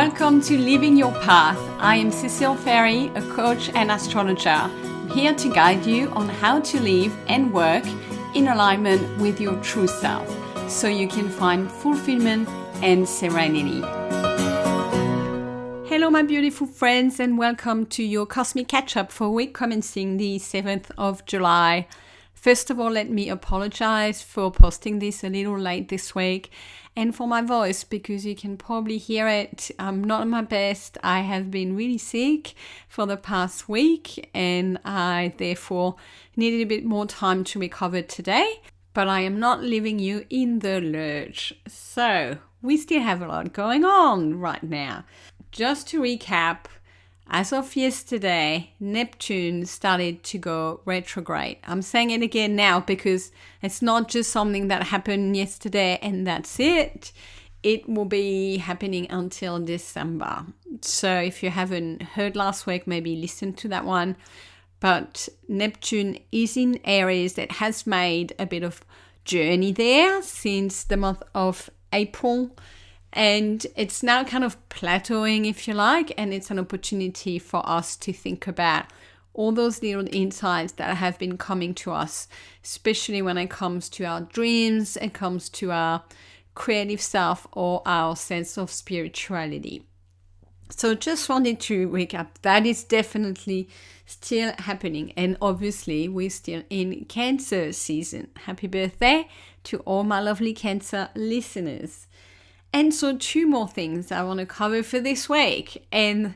Welcome to Living Your Path. I am Cecile Ferry, a coach and astrologer. I'm here to guide you on how to live and work in alignment with your true self so you can find fulfillment and serenity. Hello, my beautiful friends, and welcome to your Cosmic Catch-Up for week commencing the 7th of July. First of all, let me apologize for posting this a little late this week and for my voice, because you can probably hear it. I'm not at my best. I have been really sick for the past week and I therefore needed a bit more time to recover today. But I am not leaving you in the lurch. So we still have a lot going on right now. Just to recap, as of yesterday, Neptune started to go retrograde. I'm saying it again now because it's not just something that happened yesterday and that's it. It will be happening until December. So if you haven't heard last week, maybe listen to that one. But Neptune is in Aries that has made a bit of journey there since the month of April. And it's now kind of plateauing, if you like, and it's an opportunity for us to think about all those little insights that have been coming to us, especially when it comes to our dreams, it comes to our creative self or our sense of spirituality. So just wanted to recap, that is definitely still happening. And obviously, we're still in Cancer season. Happy birthday to all my lovely Cancer listeners. And so 2 more things I want to cover for this week, and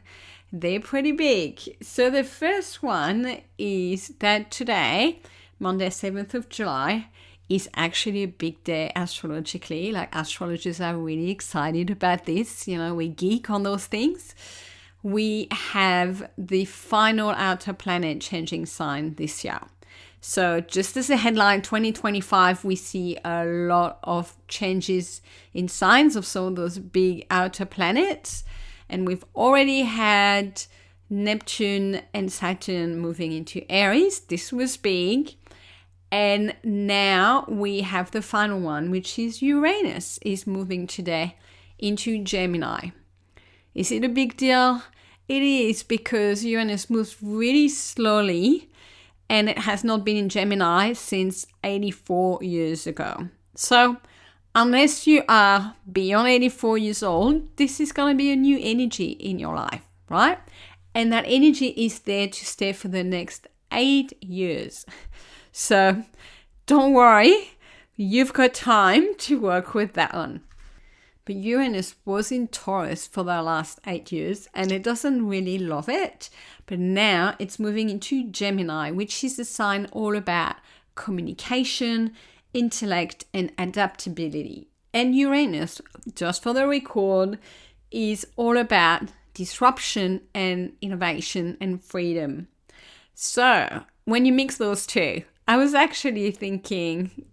they're pretty big. So the first one is that today, Monday, 7th of July, is actually a big day astrologically. Like, astrologers are really excited about this. You know, we geek on those things. We have the final outer planet changing sign this year. So just as a headline, 2025, we see a lot of changes in signs of some of those big outer planets. And we've already had Neptune and Saturn moving into Aries. This was big. And now we have the final one, which is Uranus is moving today into Gemini. Is it a big deal? It is, because Uranus moves really slowly. And it has not been in Gemini since 84 years ago. So unless you are beyond 84 years old, this is going to be a new energy in your life, right? And that energy is there to stay for the next 8 years. So don't worry, you've got time to work with that one. But Uranus was in Taurus for the last 8 years and it doesn't really love it. But now it's moving into Gemini, which is a sign all about communication, intellect, and adaptability. And Uranus, just for the record, is all about disruption and innovation and freedom. So when you mix those two, I was actually thinking,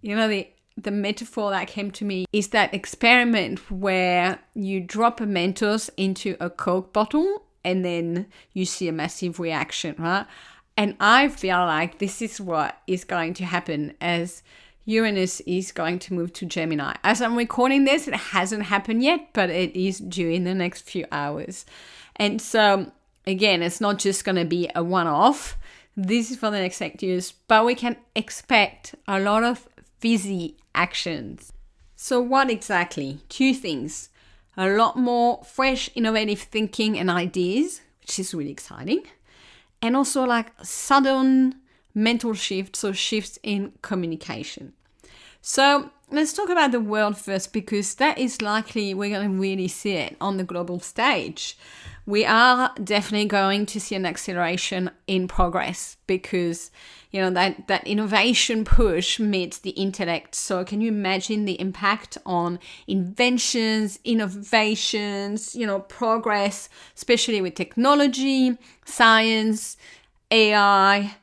the metaphor that came to me is that experiment where you drop a Mentos into a Coke bottle and then you see a massive reaction, right? And I feel like this is what is going to happen as Uranus is going to move to Gemini. As I'm recording this, it hasn't happened yet, but it is due in the next few hours. And so, again, it's not just going to be a one-off. This is for the next 8 years, but we can expect a lot of busy actions. So what exactly? 2 things. A lot more fresh, innovative thinking and ideas, which is really exciting. And also like sudden mental shifts, so shifts in communication. So let's talk about the world first, because that is likely we're going to really see it on the global stage. We are definitely going to see an acceleration in progress because, that innovation push meets the intellect. So can you imagine the impact on inventions, innovations, progress, especially with technology, science, AI,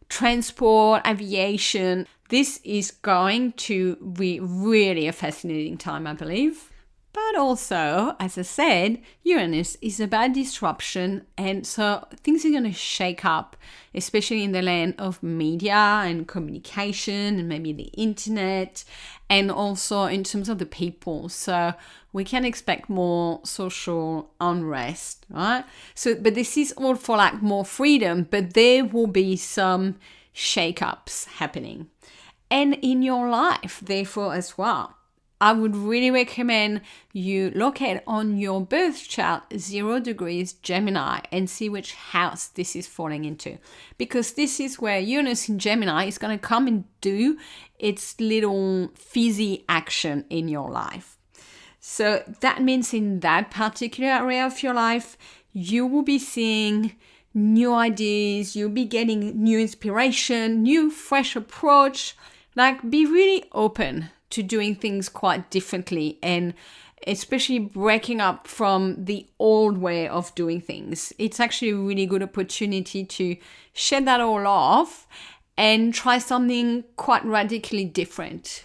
transport, aviation? This is going to be really a fascinating time, I believe. But also, as I said, Uranus is about disruption, and so things are going to shake up, especially in the land of media and communication and maybe the internet, and also in terms of the people. So we can expect more social unrest, right? So, but this is all for like more freedom, but there will be some shake-ups happening. And in your life, therefore, as well. I would really recommend you look at on your birth chart 0 degrees Gemini and see which house this is falling into. Because this is where Uranus in Gemini is going to come and do its little fizzy action in your life. So that means in that particular area of your life, you will be seeing new ideas, you'll be getting new inspiration, new fresh approach. Like, be really open to doing things quite differently, and especially breaking up from the old way of doing things. It's actually a really good opportunity to shed that all off and try something quite radically different.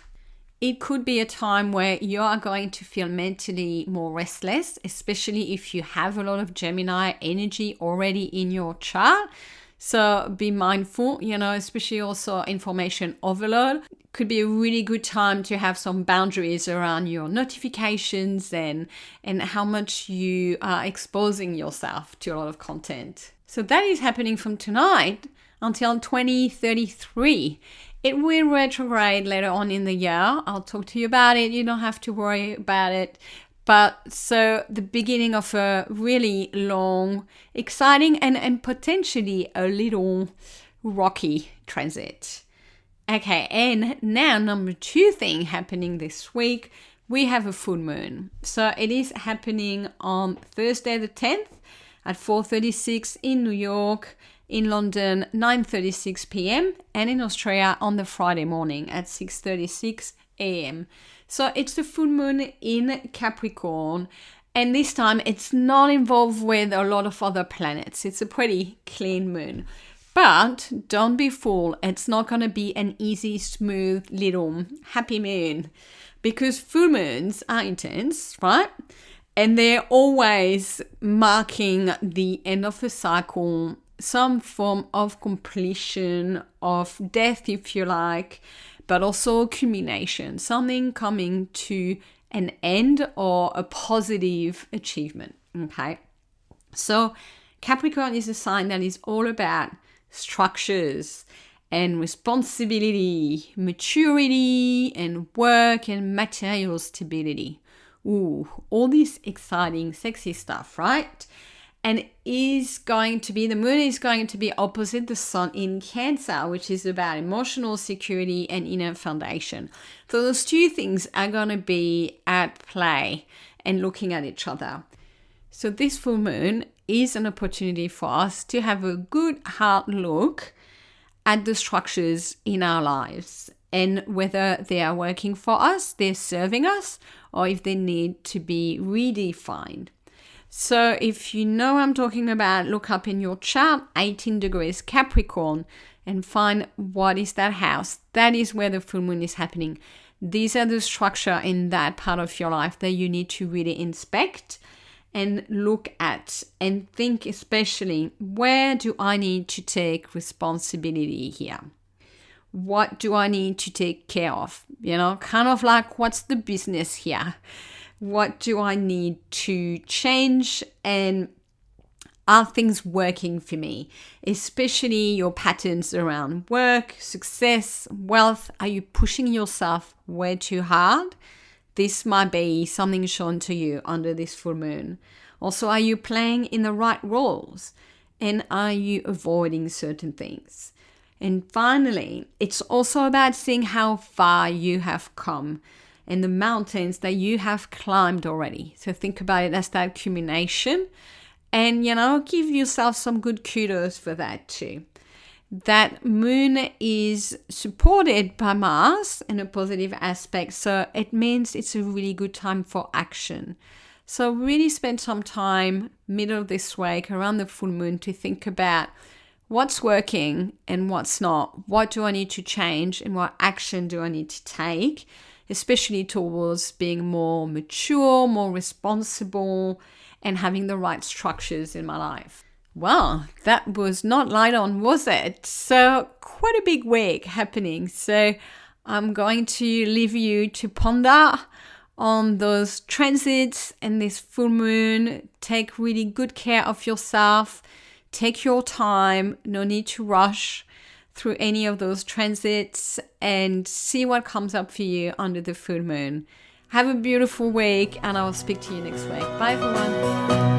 It could be a time where you are going to feel mentally more restless, especially if you have a lot of Gemini energy already in your chart. So be mindful, especially also information overload. Could be a really good time to have some boundaries around your notifications and how much you are exposing yourself to a lot of content. So that is happening from tonight until 2033. It will retrograde later on in the year. I'll talk to you about it. You don't have to worry about it. But so the beginning of a really long, exciting, and potentially a little rocky transit. Okay, and now number 2 thing happening this week, we have a full moon. So it is happening on Thursday the 10th at 4:36 in New York, in London 9:36 p.m. and in Australia on the Friday morning at 6:36 a.m. So it's the full moon in Capricorn, and this time it's not involved with a lot of other planets. It's a pretty clean moon. But don't be fooled, it's not going to be an easy, smooth, little happy moon, because full moons are intense, right? And they're always marking the end of a cycle, some form of completion, of death, if you like, but also culmination, something coming to an end or a positive achievement, okay? So Capricorn is a sign that is all about structures and responsibility, maturity and work and material stability. Ooh, all this exciting, sexy stuff, right? And the moon is going to be opposite the sun in Cancer, which is about emotional security and inner foundation. So those 2 things are going to be at play and looking at each other. So this full moon is an opportunity for us to have a good hard look at the structures in our lives and whether they are working for us, they're serving us, or if they need to be redefined. So if you know what I'm talking about, look up in your chart 18 degrees Capricorn and find what is that house. That is where the full moon is happening. These are the structure in that part of your life that you need to really inspect and look at and think, especially, where do I need to take responsibility here? What do I need to take care of? Kind of like, what's the business here? What do I need to change, and are things working for me? Especially your patterns around work, success, wealth. Are you pushing yourself way too hard? This might be something shown to you under this full moon. Also, are you playing in the right roles? And are you avoiding certain things? And finally, it's also about seeing how far you have come and the mountains that you have climbed already. So think about it as that culmination, and, give yourself some good kudos for that too. That moon is supported by Mars in a positive aspect, so it means it's a really good time for action. So really spend some time middle of this week around the full moon to think about what's working and what's not. What do I need to change and what action do I need to take? especially towards being more mature, more responsible, and having the right structures in my life. Well, that was not light on, was it? So quite a big week happening. So I'm going to leave you to ponder on those transits and this full moon. Take really good care of yourself. Take your time. No need to rush through any of those transits, and see what comes up for you under the full moon. Have a beautiful week, and I'll speak to you next week. Bye, everyone.